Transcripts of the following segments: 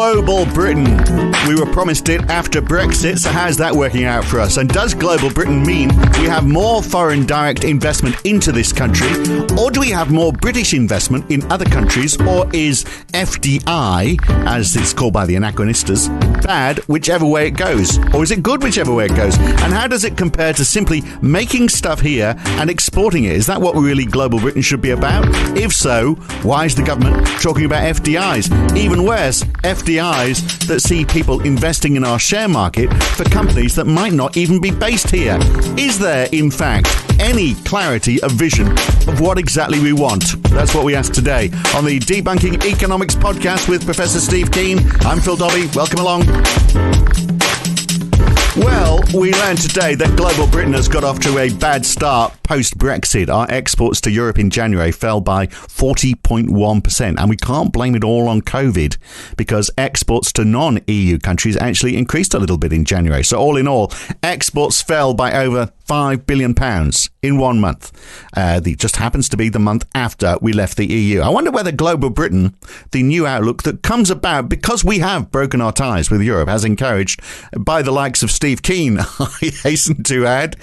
Global Britain. We were promised it after Brexit, so how's that working out for us? And does Global Britain mean we have more foreign direct investment into this country, or do we have more British investment in other countries, or is FDI, as it's called by the anachronistas, bad whichever way it goes? Or is it good whichever way it goes? And how does it compare to simply making stuff here and exporting it? Is that what really Global Britain should be about? If so, why is the government talking about FDIs? Even worse, FDIs that see people investing in our share market for companies that might not even be based here. Is there, in fact, any clarity of vision of what exactly we want? That's what we ask today on the Debunking Economics podcast with Professor Steve Keen. I'm Phil Dobbie. Welcome along. Well, we learned today that Global Britain has got off to a bad start post-Brexit. Our exports to Europe in January fell by 40.1%, and we can't blame it all on COVID because exports to non-EU countries actually increased a little bit in January. So all in all, exports fell by over £5 billion in 1 month. It just happens to be the month after we left the EU. I wonder whether Global Britain, the new outlook that comes about because we have broken our ties with Europe, has encouraged by the likes of Steve Keen, I hasten to add,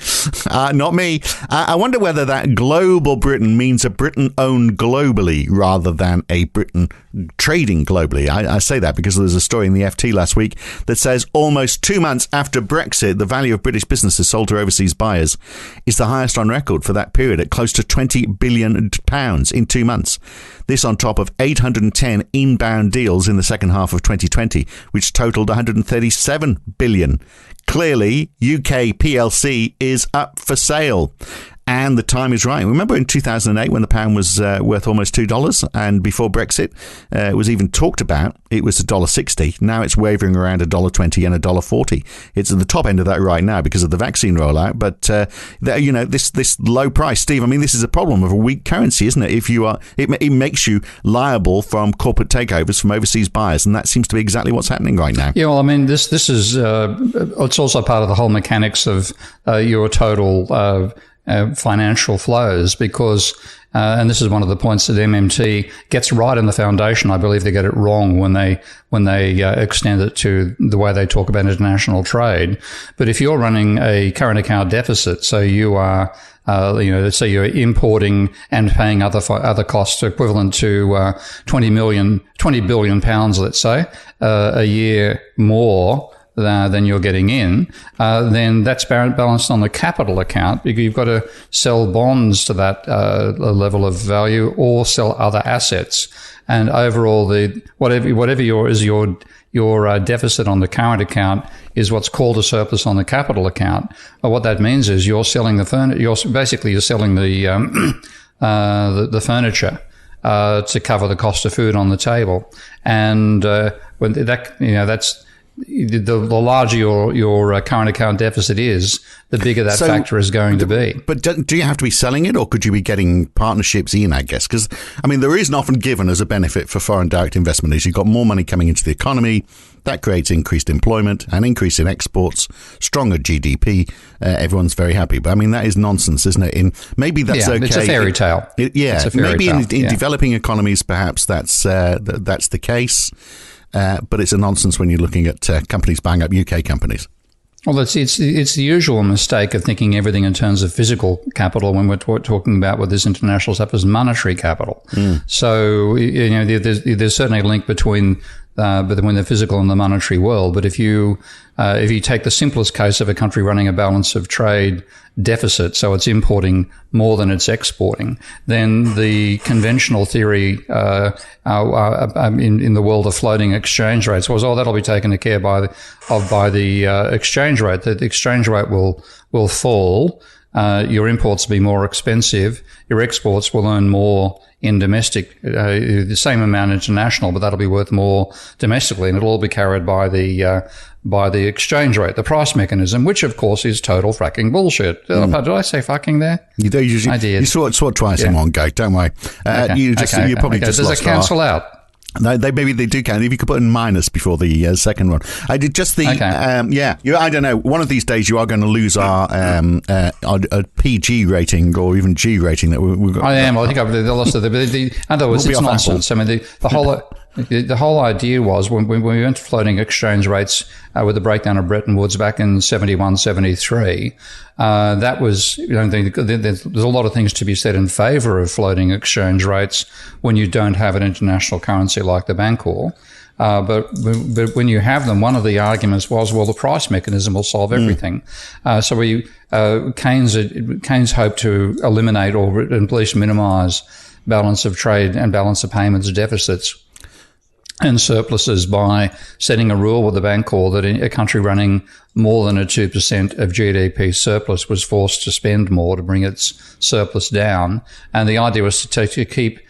not me. I wonder whether that Global Britain means a Britain owned globally rather than a Britain trading globally. I say that because there's a story in the FT last week that says almost 2 months after Brexit, the value of British businesses sold to overseas buyers is the highest on record for that period at close to £20 billion in 2 months. This on top of 810 inbound deals in the second half of 2020, which totaled 137 billion. Clearly, UK PLC is up for sale. And the time is right. Remember in 2008 when the pound was worth almost $2, and before Brexit it was even talked about, it was $1.60. Now it's wavering around $1.20 and $1.40. It's at the top end of that right now because of the vaccine rollout. But this low price, Steve. I mean, this is a problem of a weak currency, isn't it? If you are, it makes you liable from corporate takeovers from overseas buyers, and that seems to be exactly what's happening right now. Yeah, well, I mean, this is it's also part of the whole mechanics of your total financial flows because, and this is one of the points that MMT gets right in the foundation. I believe they get it wrong when they extend it to the way they talk about international trade. But if you're running a current account deficit, so you are, let's say you're importing and paying other costs equivalent to 20 billion pounds, let's say, a year more than you're getting in, then that's balanced on the capital account because you've got to sell bonds to that level of value or sell other assets. And overall, whatever your deficit on the current account is what's called a surplus on the capital account. But what that means is you're selling the furniture. You're selling the furniture to cover the cost of food on the table, and when that's. The larger your current account deficit is, the bigger that factor is going to be. But do you have to be selling it, or could you be getting partnerships in, I guess? Because, I mean, the reason often given as a benefit for foreign direct investment is you've got more money coming into the economy. That creates increased employment, an increase in exports, stronger GDP. Everyone's very happy. But, I mean, that is nonsense, isn't it? Maybe that's okay. It's a fairy tale. Maybe in developing economies, perhaps that's the case. But it's a nonsense when you're looking at companies buying up UK companies. Well, it's the usual mistake of thinking everything in terms of physical capital when we're talking about with this international stuff as monetary capital. So there's certainly a link between the physical and the monetary world. But if you take the simplest case of a country running a balance of trade deficit, so it's importing more than it's exporting, then the conventional theory in the world of floating exchange rates was, that'll be taken care by the exchange rate. The exchange rate will fall. Your imports will be more expensive. Your exports will earn more in domestic, the same amount international, but that'll be worth more domestically, and it'll all be carried by the exchange rate, the price mechanism, which of course is total fracking bullshit. Did I say fucking there? You do usually. I did. You saw it twice in one go. Don't worry. You probably just does lost it cancel out? No, maybe they do count. If you could put in minus before the second one. I did just the, I don't know. One of these days you are going to lose our PG rating or even G rating that we've got. I am. I think I've lost it. But in other words, it's nonsense. I mean, the whole The whole idea was when we went to floating exchange rates with the breakdown of Bretton Woods back in 71, 73, that was, there's a lot of things to be said in favour of floating exchange rates when you don't have an international currency like the Bancor. But when you have them, one of the arguments was, well, the price mechanism will solve everything. So Keynes hoped to eliminate or at least minimise balance of trade and balance of payments deficits and surpluses by setting a rule with the Bancor that a country running more than a 2% of GDP surplus was forced to spend more to bring its surplus down. And the idea was to keep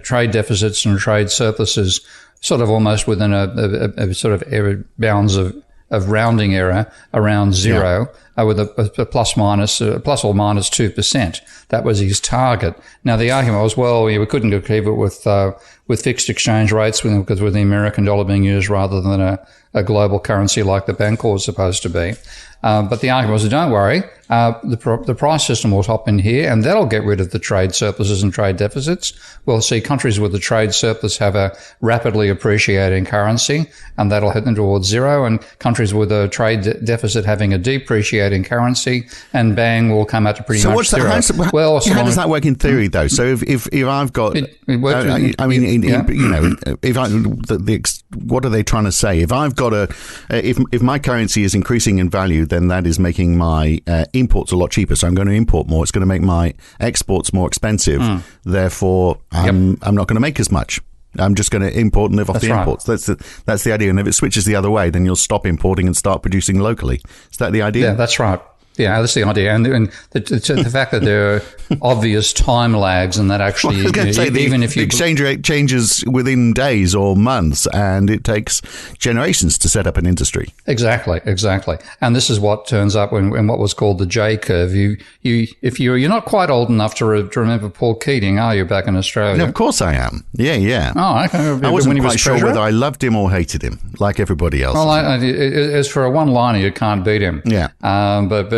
trade deficits and trade surpluses sort of almost within a sort of bounds of rounding error around zero, with a plus or minus 2%. That was his target. Now the argument was, well, we couldn't achieve it with fixed exchange rates because with the American dollar being used rather than a global currency like the Bancor is supposed to be. But the argument was, don't worry, the price system will hop in here and that'll get rid of the trade surpluses and trade deficits. We'll see countries with the trade surplus have a rapidly appreciating currency and that'll head them towards zero, and countries with a trade deficit having a depreciating currency, and bang, will come out to pretty much zero. How does that work in theory though? So if I've got, what are they trying to say? If I've got if my currency is increasing in value, then that is making my imports a lot cheaper. So I'm going to import more. It's going to make my exports more expensive. Therefore, I'm not going to make as much. I'm just going to import and live off the imports. That's the idea. And if it switches the other way, then you'll stop importing and start producing locally. Is that the idea? Yeah, that's right. Yeah, that's the idea. And the fact that there are obvious time lags and that actually, even if the exchange rate changes within days or months and it takes generations to set up an industry. Exactly. And this is what turns up in what was called the J curve. You're not quite old enough to remember Paul Keating, are you, back in Australia? No, of course I am. Yeah. Oh, okay. I wasn't quite sure whether I loved him or hated him, like everybody else. Well, as for a one-liner, you can't beat him. Yeah.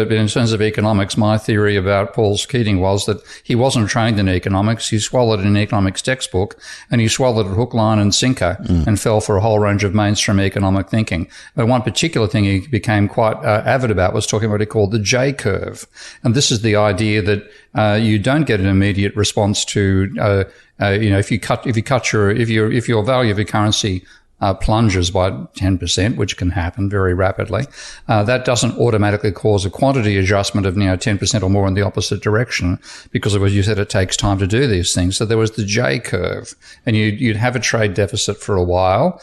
But in terms of economics, my theory about Paul Keating was that he wasn't trained in economics. He swallowed an economics textbook and he swallowed it hook, line and sinker and fell for a whole range of mainstream economic thinking. But one particular thing he became quite avid about was talking about what he called the J curve. And this is the idea that you don't get an immediate response to, if your value of your currency plunges by 10%, which can happen very rapidly, that doesn't automatically cause a quantity adjustment of 10% or more in the opposite direction, because as you said, it takes time to do these things. So there was the J curve, and you'd have a trade deficit for a while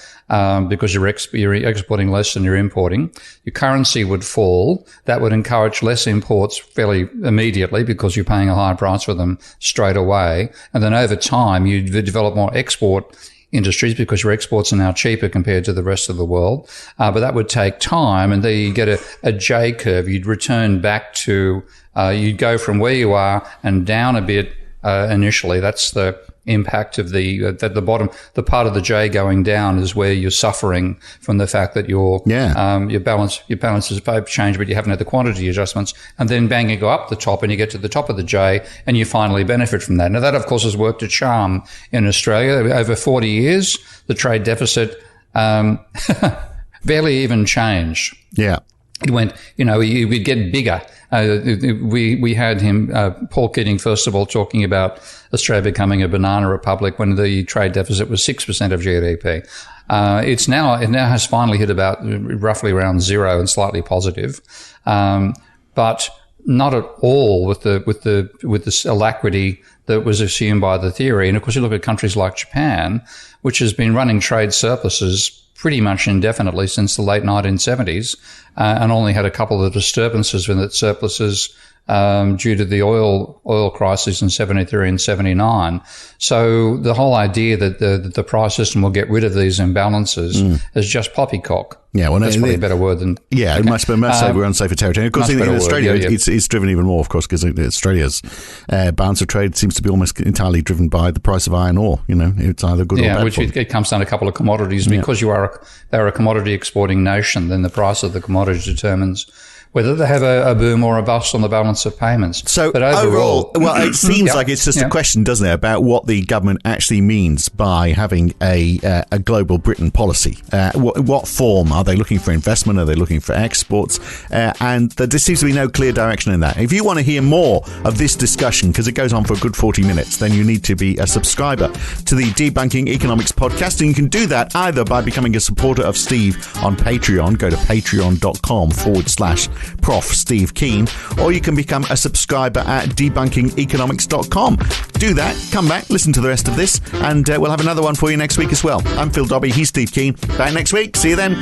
because you're exporting less than you're importing. Your currency would fall. That would encourage less imports fairly immediately because you're paying a higher price for them straight away. And then over time, you'd develop more export industries because your exports are now cheaper compared to the rest of the world. But that would take time, and there you get a J curve. You'd return back to, you'd go from where you are and down a bit initially. That's the impact of the bottom. The part of the J going down is where you're suffering from the fact that your balance has changed, but you haven't had the quantity adjustments. And then bang, you go up the top and you get to the top of the J and you finally benefit from that. Now that, of course, has worked a charm in Australia. Over 40 years, the trade deficit barely even changed. Yeah. It went, we'd get bigger. We had him, Paul Keating, first of all, talking about Australia becoming a banana republic when the trade deficit was 6% of GDP. It now has finally hit about roughly around zero and slightly positive. But not at all with this alacrity that was assumed by the theory. And of course, you look at countries like Japan, which has been running trade surpluses pretty much indefinitely since the late 1970s, and only had a couple of disturbances in its surpluses due to the oil crisis in 73 and 79. So the whole idea that the price system will get rid of these imbalances is just poppycock. Yeah, well, that's probably a better word than... Yeah, okay. Must say we're on safer territory. Of course, in Australia, it's driven even more, of course, because Australia's balance of trade seems to be almost entirely driven by the price of iron ore. It's either good or bad. Which it comes down to a couple of commodities. Because they're a commodity exporting nation, then the price of the commodity determines whether they have a boom or a bust on the balance of payments. So but overall, well, it seems like it's just a question, doesn't it, about what the government actually means by having a global Britain policy. What form? Are they looking for investment? Are they looking for exports? And there seems to be no clear direction in that. If you want to hear more of this discussion, because it goes on for a good 40 minutes, then you need to be a subscriber to the Debunking Economics podcast. And you can do that either by becoming a supporter of Steve on Patreon. Go to patreon.com/Prof. Steve Keen, or you can become a subscriber at debunkingeconomics.com. Do that, come back, listen to the rest of this, and we'll have another one for you next week as well. I'm Phil Dobbie, he's Steve Keen. Back next week. See you then.